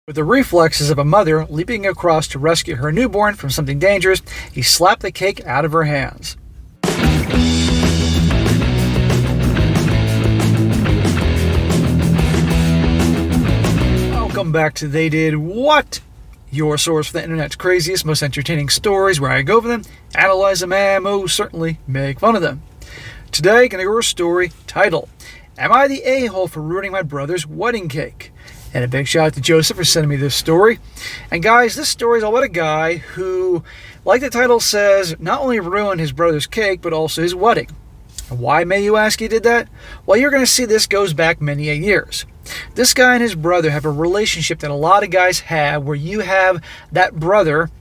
With the reflexes of a mother leaping across to rescue her newborn from something dangerous, he slapped the cake out of her hands. Welcome back to They Did What? Your source for the internet's craziest, most entertaining stories, where I go over them, analyze them, and most certainly make fun of them. Today, going to go over a story titled, Am I the A-hole for ruining my brother's wedding cake? And a big shout out to Joseph for sending me this story. And guys, this story is all about a guy who, like the title says, not only ruined his brother's cake, but also his wedding. And why, may you ask, he did that? Well, you're going to see this goes back many years. This guy and his brother have a relationship that a lot of guys have, where you have that brother.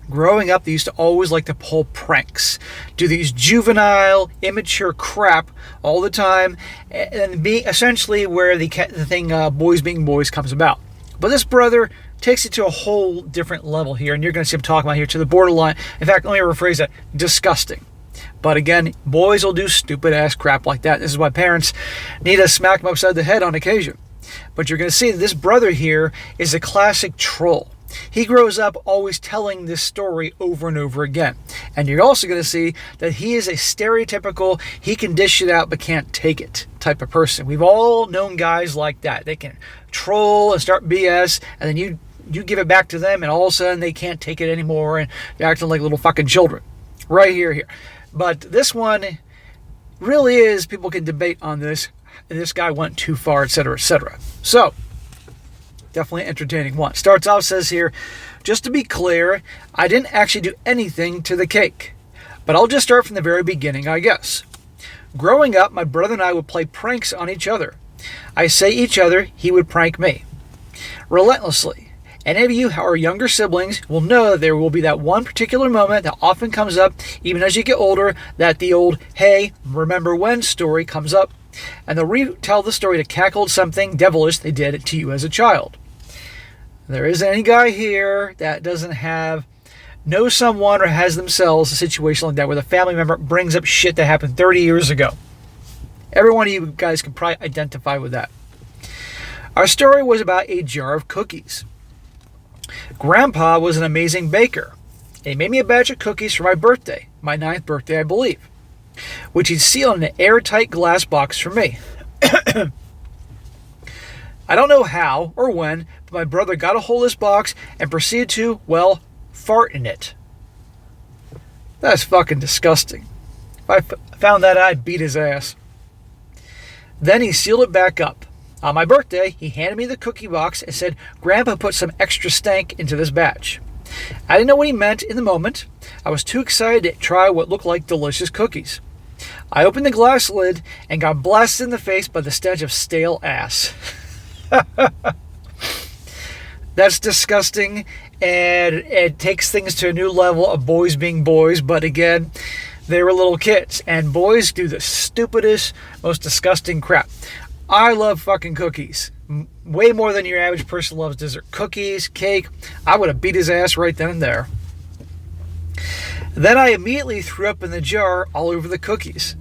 Growing up, they used to always like to pull pranks, do these juvenile, immature crap all the time, and be essentially where the thing boys being boys comes about. But this brother takes it to a whole different level here, and you're going to see him talking about here to the borderline. In fact, let me rephrase that: disgusting. But again, boys will do stupid ass crap like that. This is why parents need to smack them upside the head on occasion. But you're going to see that this brother here is a classic troll. He grows up always telling this story over and over again. And you're also going to see that he is a stereotypical, he can dish it out but can't take it type of person. We've all known guys like that. They can troll and start BS, and then you give it back to them, and all of a sudden they can't take it anymore, and they're acting like little fucking children. Right here. But this one really is, people can debate on this, and this guy went too far, etc., etc. So, definitely entertaining one. Starts off, says here, just to be clear, I didn't actually do anything to the cake. But I'll just start from the very beginning, I guess. Growing up, my brother and I would play pranks on each other. I say each other, he would prank me. Relentlessly. Any of you who are younger siblings will know that there will be that one particular moment that often comes up, even as you get older, that the old, hey, remember when story comes up. And they'll retell the story to cackle something devilish they did to you as a child. There isn't any guy here that doesn't know someone or has themselves a situation like that where the family member brings up shit that happened 30 years ago. Every one of you guys can probably identify with that. Our story was about a jar of cookies. Grandpa was an amazing baker. He made me a batch of cookies for my birthday, my 9th birthday, I believe, which he'd seal in an airtight glass box for me. I don't know how or when, but my brother got a hold of this box and proceeded to, well, fart in it. That's fucking disgusting. If I found that, I'd beat his ass. Then he sealed it back up. On my birthday, he handed me the cookie box and said, Grandpa put some extra stank into this batch. I didn't know what he meant in the moment. I was too excited to try what looked like delicious cookies. I opened the glass lid and got blasted in the face by the stench of stale ass. That's disgusting, and it takes things to a new level of boys being boys, but again, they were little kids, and boys do the stupidest, most disgusting crap. I love fucking cookies. Way more than your average person loves dessert. Cookies, cake. I would have beat his ass right then and there. Then I immediately threw up in the jar all over the cookies.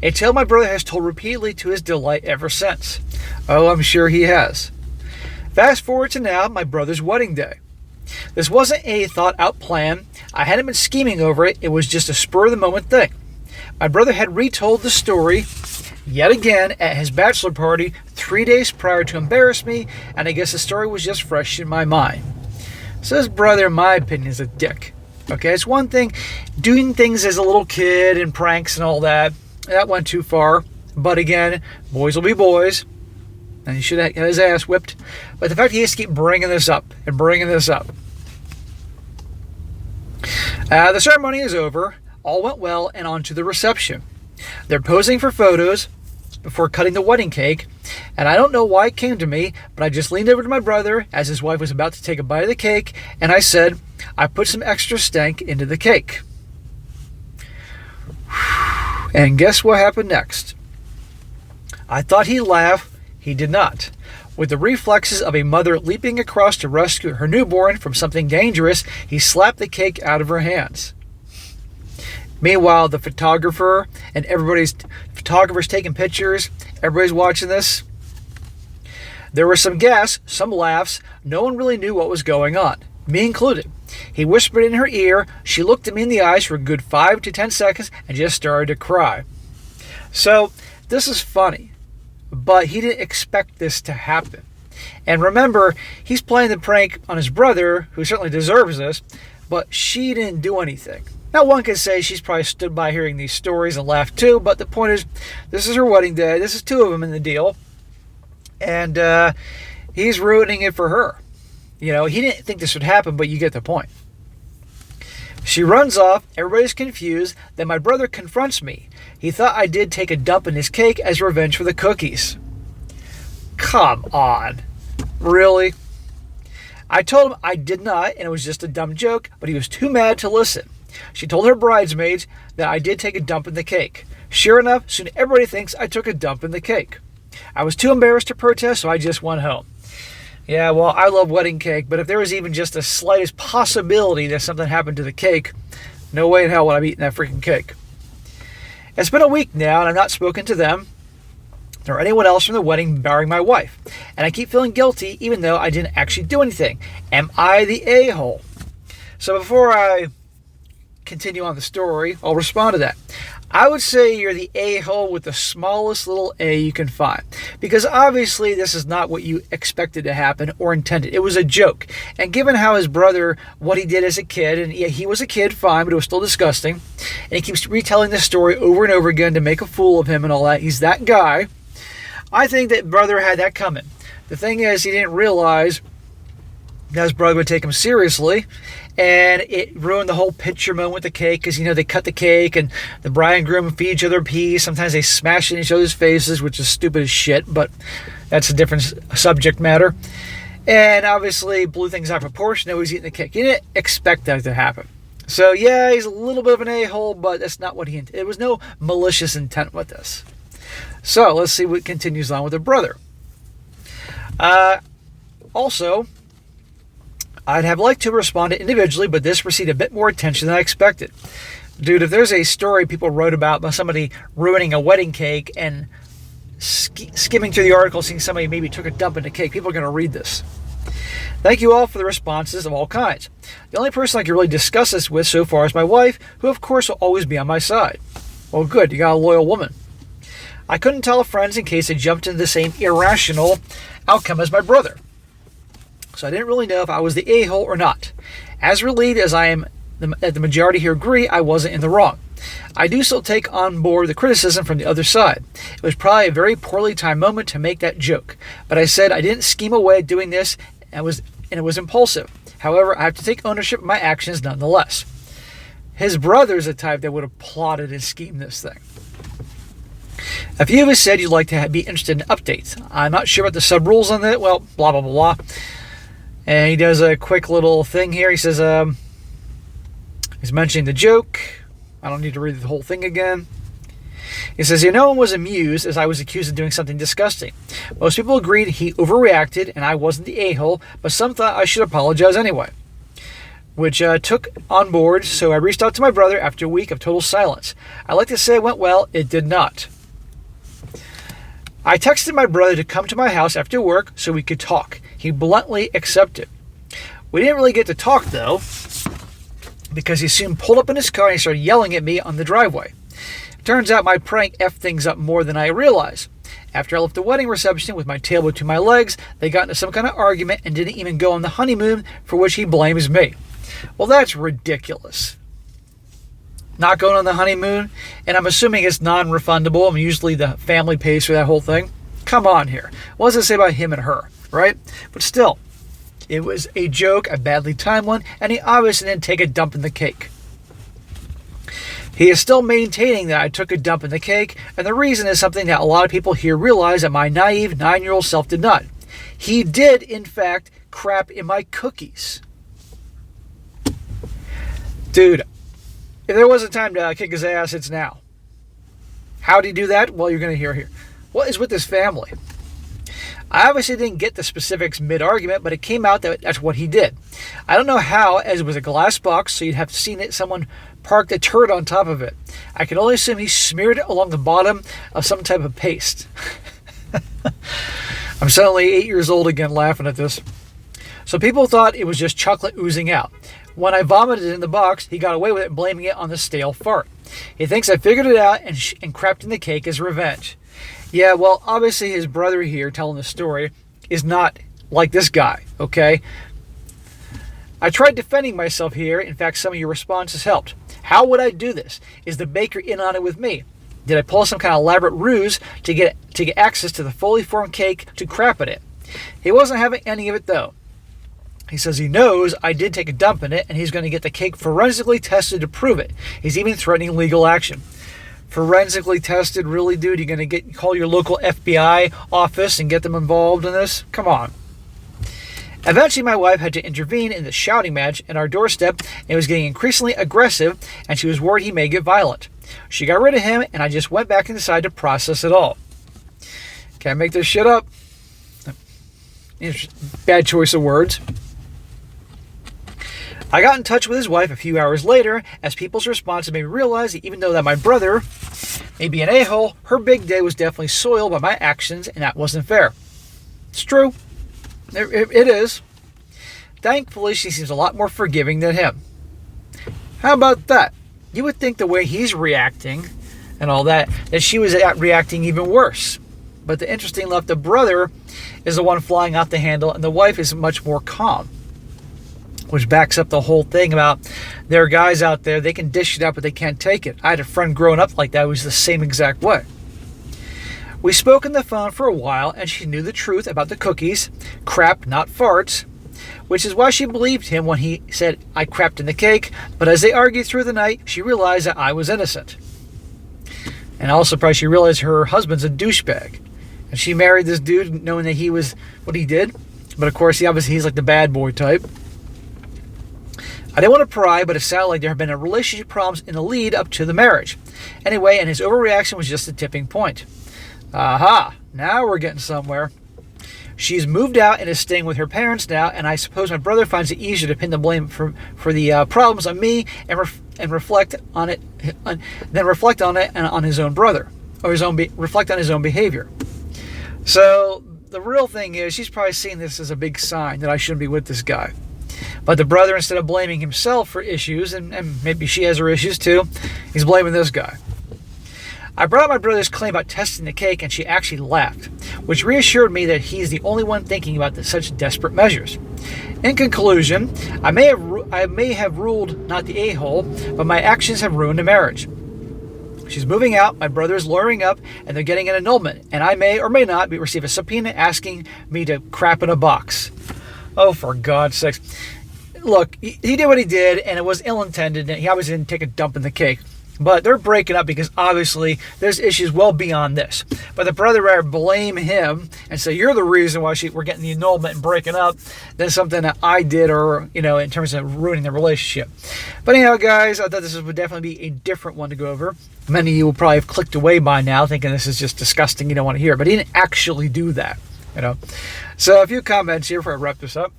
A tale my brother has told repeatedly to his delight ever since. Oh, I'm sure he has. Fast forward to now, my brother's wedding day. This wasn't a thought-out plan. I hadn't been scheming over it. It was just a spur-of-the-moment thing. My brother had retold the story yet again at his bachelor party 3 days prior to embarrass me, and I guess the story was just fresh in my mind. So his brother, in my opinion, is a dick. Okay, it's one thing doing things as a little kid and pranks and all that. That went too far. But again, boys will be boys. And he should have had his ass whipped. But the fact he has to keep bringing this up and bringing this up. The ceremony is over. All went well, and on to the reception. They're posing for photos before cutting the wedding cake. And I don't know why it came to me, but I just leaned over to my brother as his wife was about to take a bite of the cake. And I said, I put some extra stank into the cake. And guess what happened next? I thought he'd laugh. He did not. With the reflexes of a mother leaping across to rescue her newborn from something dangerous, he slapped the cake out of her hands. Meanwhile, the photographer and photographer's taking pictures. Everybody's watching this. There was some gas, some laughs. No one really knew what was going on, me included. He whispered in her ear. She looked at me in the eyes for a good 5 to 10 seconds and just started to cry. So, this is funny, but he didn't expect this to happen. And remember, he's playing the prank on his brother, who certainly deserves this, but she didn't do anything. Now, one could say she's probably stood by hearing these stories and laughed too, but the point is, this is her wedding day. This is 2 of them in the deal. And he's ruining it for her. You know, he didn't think this would happen, but you get the point. She runs off. Everybody's confused. Then my brother confronts me. He thought I did take a dump in his cake as revenge for the cookies. Come on. Really? I told him I did not, and it was just a dumb joke, but he was too mad to listen. She told her bridesmaids that I did take a dump in the cake. Sure enough, soon everybody thinks I took a dump in the cake. I was too embarrassed to protest, so I just went home. Yeah, well, I love wedding cake, but if there was even just the slightest possibility that something happened to the cake, no way in hell would I be eating that freaking cake. It's been a week now, and I've not spoken to them or anyone else from the wedding barring my wife. And I keep feeling guilty, even though I didn't actually do anything. Am I the a-hole? So before I continue on the story, I'll respond to that. I would say you're the a-hole with the smallest little a you can find. Because obviously this is not what you expected to happen or intended. It was a joke. And given how his brother, what he did as a kid, and yeah, he was a kid, fine, but it was still disgusting. And he keeps retelling this story over and over again to make a fool of him and all that. He's that guy. I think that brother had that coming. The thing is, he didn't realize that his brother would take him seriously, and it ruined the whole picture moment with the cake, because, you know, they cut the cake, and the bride and groom feed each other a piece. Sometimes they smash it in each other's faces, which is stupid as shit, but that's a different subject matter. And obviously blew things out of proportion. He was eating the cake. He didn't expect that to happen. So, yeah, he's a little bit of an a-hole, but that's not what he intended. There was no malicious intent with this. So, let's see what continues on with the brother. Also, I'd have liked to respond to individually, but this received a bit more attention than I expected. Dude, if there's a story people wrote about somebody ruining a wedding cake and skimming through the article, seeing somebody maybe took a dump in the cake, people are going to read this. Thank you all for the responses of all kinds. The only person I can really discuss this with so far is my wife, who of course will always be on my side. Well, good, you got a loyal woman. I couldn't tell friends in case they jumped into the same irrational outcome as my brother. So I didn't really know if I was the a-hole or not. As relieved as I am that the majority here agree I wasn't in the wrong. I do still take on board the criticism from the other side. It was probably a very poorly timed moment to make that joke. But I said I didn't scheme away at doing this, and it was impulsive. However, I have to take ownership of my actions nonetheless. His brother's the type that would have plotted and schemed this thing. A few of us said you'd like to be interested in updates. I'm not sure about the sub-rules on that. Well, blah, blah, blah, blah. And he does a quick little thing here. He says, he's mentioning the joke. I don't need to read the whole thing again. He says, no one was amused as I was accused of doing something disgusting. Most people agreed he overreacted and I wasn't the a-hole, but some thought I should apologize anyway. Which took on board, so I reached out to my brother after a week of total silence. I like to say it went well. It did not. I texted my brother to come to my house after work so we could talk. He bluntly accepted. We didn't really get to talk, though, because he soon pulled up in his car and he started yelling at me on the driveway. Turns out my prank effed things up more than I realized. After I left the wedding reception with my tail between my legs, they got into some kind of argument and didn't even go on the honeymoon, for which he blames me. Well, that's ridiculous. Not going on the honeymoon, and I'm assuming it's non-refundable. I mean, usually the family pays for that whole thing. Come on here. What does it say about him and her, right? But still, it was a joke, a badly timed one, and he obviously didn't take a dump in the cake. He is still maintaining that I took a dump in the cake, and the reason is something that a lot of people here realize that my naive 9-year-old self did not. He did, in fact, crap in my cookies. Dude, if there was a time to kick his ass, it's now. How did he do that? Well, you're going to hear here. What is with this family? I obviously didn't get the specifics mid-argument, but it came out that that's what he did. I don't know how, as it was a glass box, so you'd have seen it. Someone parked a turd on top of it. I can only assume he smeared it along the bottom of some type of paste. I'm suddenly 8 years old again laughing at this. So people thought it was just chocolate oozing out. When I vomited in the box, he got away with it, blaming it on the stale fart. He thinks I figured it out and crapped in the cake as revenge. Yeah, well, obviously his brother here telling the story is not like this guy, okay? I tried defending myself here. In fact, some of your responses helped. How would I do this? Is the baker in on it with me? Did I pull some kind of elaborate ruse to get access to the fully formed cake to crap at it? He wasn't having any of it, though. He says he knows I did take a dump in it, and he's going to get the cake forensically tested to prove it. He's even threatening legal action. Forensically tested? Really, dude? You're going to call your local FBI office and get them involved in this? Come on. Eventually, my wife had to intervene in the shouting match at our doorstep, and it was getting increasingly aggressive, and she was worried he may get violent. She got rid of him, and I just went back inside to process it all. Can't make this shit up. Bad choice of words. I got in touch with his wife a few hours later, as people's responses made me realize that even though that my brother may be an a-hole, her big day was definitely soiled by my actions, and that wasn't fair. It's true. It is. Thankfully, she seems a lot more forgiving than him. How about that? You would think the way he's reacting and all that she was reacting even worse. But the interesting enough, the brother is the one flying off the handle, and the wife is much more calm. Which backs up the whole thing about there are guys out there, they can dish it out, but they can't take it. I had a friend growing up like that who was the same exact way. We spoke on the phone for a while, and she knew the truth about the cookies. Crap, not farts. Which is why she believed him when he said, I crapped in the cake. But as they argued through the night, she realized that I was innocent. And I was surprised she realized her husband's a douchebag. And she married this dude knowing that he was what he did. But of course, he's like the bad boy type. I didn't want to pry, but it sounded like there had been a relationship problems in the lead up to the marriage. Anyway, and his overreaction was just a tipping point. Aha, now we're getting somewhere. She's moved out and is staying with her parents now, and I suppose my brother finds it easier to pin the blame for the problems on me and reflect on it and on his own brother, or reflect on his own behavior. So the real thing is, she's probably seeing this as a big sign that I shouldn't be with this guy. But the brother, instead of blaming himself for issues, and maybe she has her issues too, he's blaming this guy. I brought up my brother's claim about testing the cake, and she actually laughed, which reassured me that he's the only one thinking about such desperate measures. In conclusion, I may have ruled not the a-hole, but my actions have ruined a marriage. She's moving out, my brother is lawyering up, and they're getting an annulment, and I may or may not receive a subpoena asking me to crap in a box. Oh, for God's sakes. Look, he did what he did, and it was ill-intended, and he obviously didn't take a dump in the cake. But they're breaking up because obviously there's issues well beyond this. But the brother rather blame him and say, you're the reason why we're getting the annulment and breaking up than something that I did, or, in terms of ruining the relationship. But anyhow, guys, I thought this would definitely be a different one to go over. Many of you will probably have clicked away by now thinking this is just disgusting, you don't want to hear. But he didn't actually do that, So a few comments here before I wrap this up.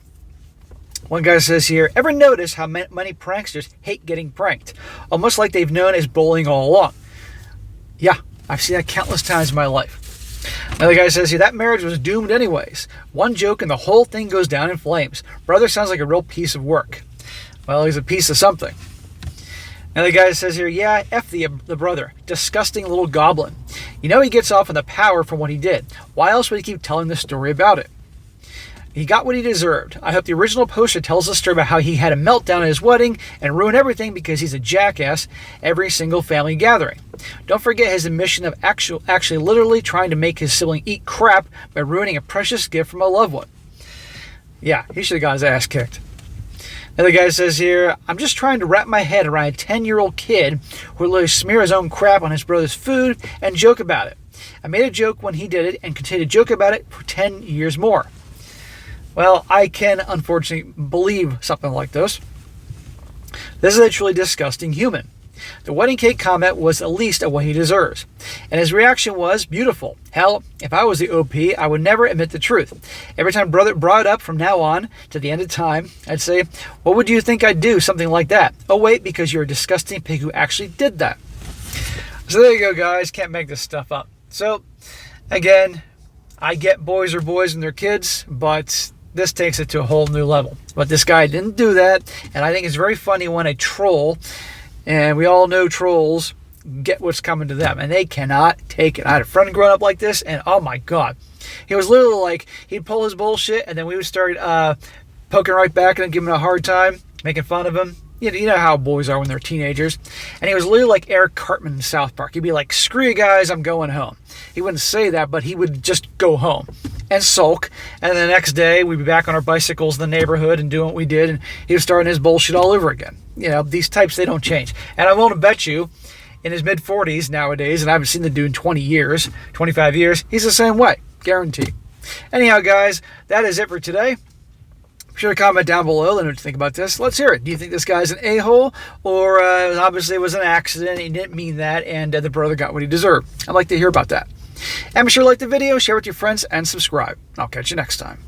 One guy says here, ever notice how many pranksters hate getting pranked? Almost like they've known as bullying all along. Yeah, I've seen that countless times in my life. Another guy says here, that marriage was doomed anyways. One joke and the whole thing goes down in flames. Brother sounds like a real piece of work. Well, he's a piece of something. Another guy says here, yeah, F the brother. Disgusting little goblin. He gets off on the power from what he did. Why else would he keep telling the story about it? He got what he deserved. I hope the original poster tells the story about how he had a meltdown at his wedding and ruined everything because he's a jackass every single family gathering. Don't forget his admission of actually literally trying to make his sibling eat crap by ruining a precious gift from a loved one. Yeah, he should have got his ass kicked. Another guy says here, I'm just trying to wrap my head around a 10-year-old kid who would literally smear his own crap on his brother's food and joke about it. I made a joke when he did it and continued to joke about it for 10 years more. Well, I can unfortunately believe something like this. This is a truly disgusting human. The wedding cake comment was the least of what he deserves. And his reaction was beautiful. Hell, if I was the OP, I would never admit the truth. Every time brother brought it up from now on to the end of time, I'd say, what would you think I'd do? Something like that. Oh, wait, because you're a disgusting pig who actually did that. So there you go, guys. Can't make this stuff up. So, again, I get boys are boys and they're kids, but this takes it to a whole new level. But this guy didn't do that, and I think it's very funny when a troll, and we all know trolls, get what's coming to them, and they cannot take it. I had a friend growing up like this, and oh my God. He was literally like, he'd pull his bullshit, and then we would start poking right back and giving him a hard time, making fun of him. You know how boys are when they're teenagers. And he was literally like Eric Cartman in South Park. He'd be like, screw you guys, I'm going home. He wouldn't say that, but he would just go home and sulk. And the next day, we'd be back on our bicycles in the neighborhood and doing what we did. And he was starting his bullshit all over again. You know, these types, they don't change. And I want to bet you, in his mid-40s nowadays, and I haven't seen the dude in 20 years, 25 years, he's the same way. Guaranteed. Anyhow, guys, that is it for today. Be sure to comment down below. Let me know what you think about this. Let's hear it. Do you think this guy's an a-hole? Or obviously it was an accident. He didn't mean that, and the brother got what he deserved. I'd like to hear about that. And be sure to like the video, share with your friends, and subscribe. I'll catch you next time.